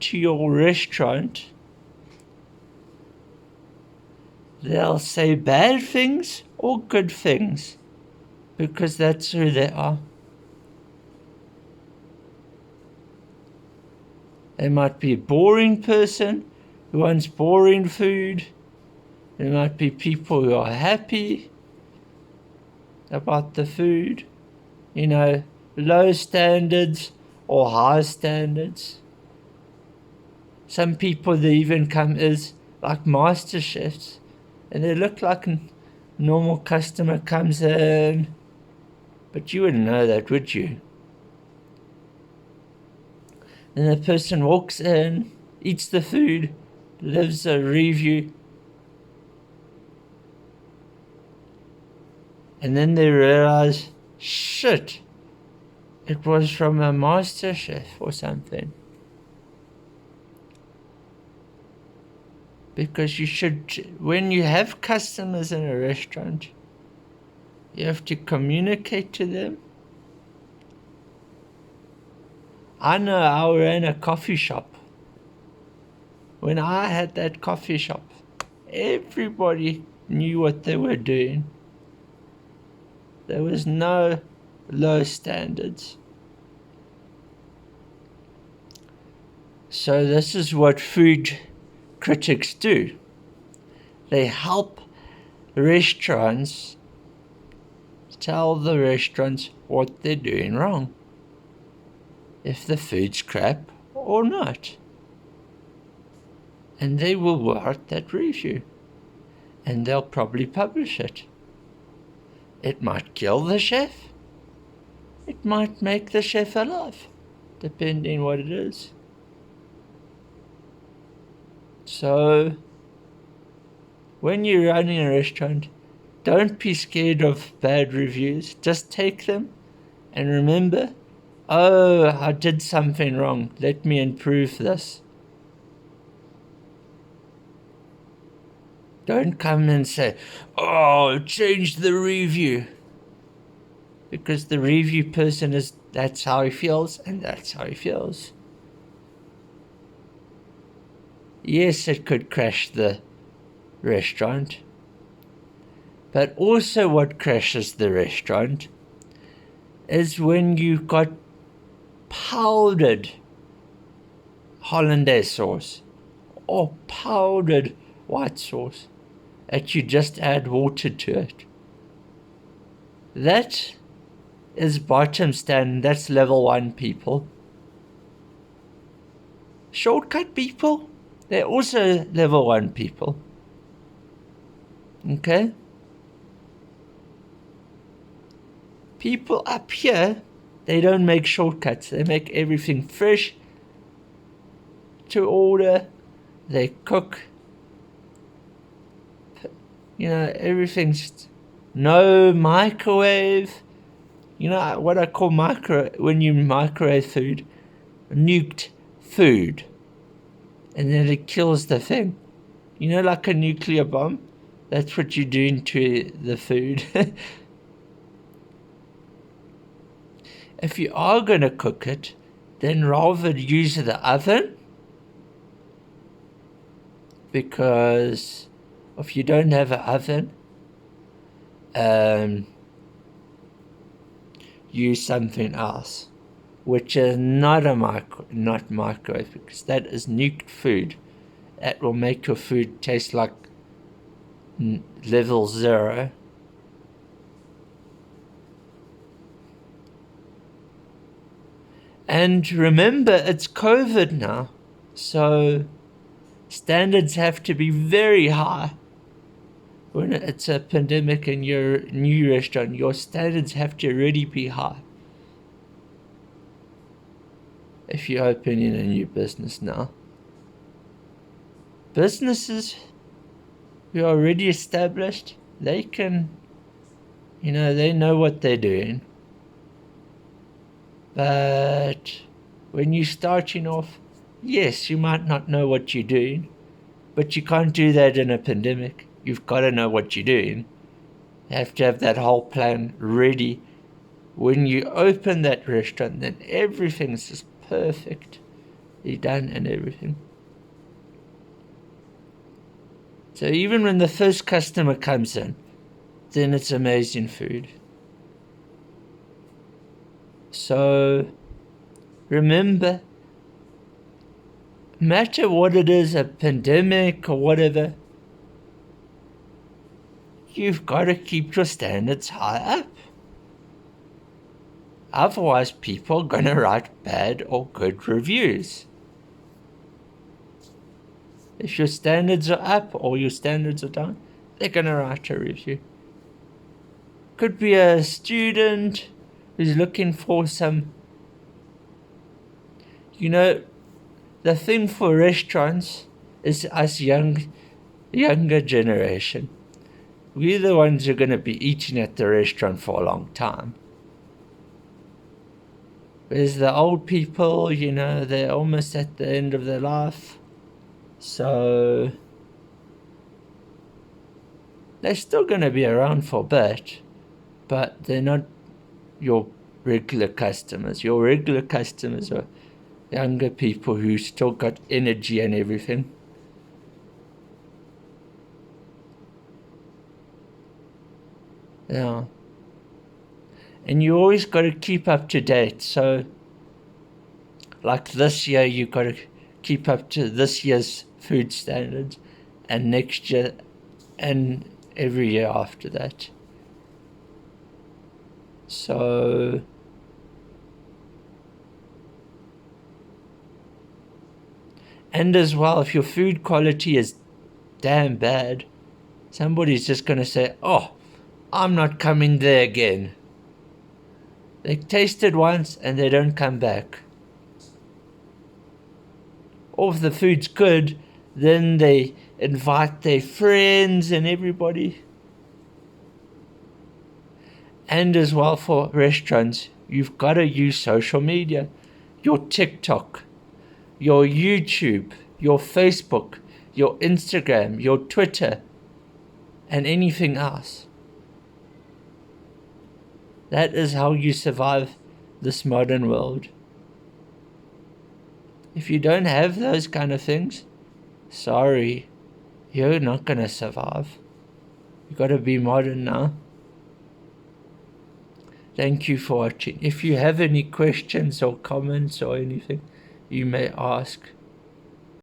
to your restaurant, they'll say bad things or good things, because that's who they are. They might be a boring person who wants boring food. There might be people who are happy about the food, low standards or high standards. Some people, they even come as like master chefs, and they look like a normal customer comes in, but you wouldn't know that, would you? And the person walks in, eats the food, leaves a review, and then they realize, shit, it was from a master chef or something. Because you should, when you have customers in a restaurant, you have to communicate to them. I know I ran a coffee shop. When I had that coffee shop, everybody knew what they were doing. There was no low standards. So this is what food critics do. They help restaurants tell the restaurants what they're doing wrong. If the food's crap or not. And they will write that review. And they'll probably publish it. It might kill the chef. It might make the chef alive, depending what it is. So, when you're running a restaurant, don't be scared of bad reviews. Just take them and remember, oh, I did something wrong. Let me improve this. Don't come and say, oh, change the review. Because the review person that's how he feels, and that's how he feels. Yes, it could crash the restaurant. But also what crashes the restaurant is when you've got powdered hollandaise sauce or powdered white sauce that you just add water to it. That is bottom stand. That's level 1 people. Shortcut people, they're also level 1 people. Okay? People up here, they don't make shortcuts. They make everything fresh to order. They cook. Everything's no microwave. What I call when you microwave food, nuked food. And then it kills the thing. Like a nuclear bomb. That's what you're doing to the food. If you are going to cook it, then rather use the oven. Because if you don't have an oven, use something else, which is not microwave, because that is nuked food. That will make your food taste like level 0. And remember, it's COVID now, so standards have to be very high. When it's a pandemic in your new restaurant, your standards have to really be high. If you're opening a new business now. Businesses who are already established, they can, they know what they're doing. But when you're starting off, yes, you might not know what you're doing, but you can't do that in a pandemic. You've got to know what you're doing. You have to have that whole plan ready. When you open that restaurant, then everything's just perfect. done and everything. So even when the first customer comes in, then it's amazing food. So remember, no matter what it is, a pandemic or whatever, you've got to keep your standards high up. Otherwise, people are going to write bad or good reviews. If your standards are up or your standards are down, they're going to write a review. Could be a student who's looking for some, the thing for restaurants is us younger generation. We're the ones who are going to be eating at the restaurant for a long time. Whereas the old people, they're almost at the end of their life. So they're still going to be around for a bit, but they're not your regular customers. Your regular customers are younger people who still got energy and everything. Yeah. And you always got to keep up to date. So, like this year, you got to keep up to this year's food standards, and next year, and every year after that. So, and as well, if your food quality is damn bad, somebody's just going to say, oh, I'm not coming there again. They taste it once and they don't come back. Or if the food's good, then they invite their friends and everybody. And as well for restaurants, you've got to use social media. Your TikTok, your YouTube, your Facebook, your Instagram, your Twitter, and anything else. That is how you survive this modern world. If you don't have those kind of things, sorry, you're not going to survive. You've got to be modern now. Thank you for watching. If you have any questions or comments or anything, you may ask.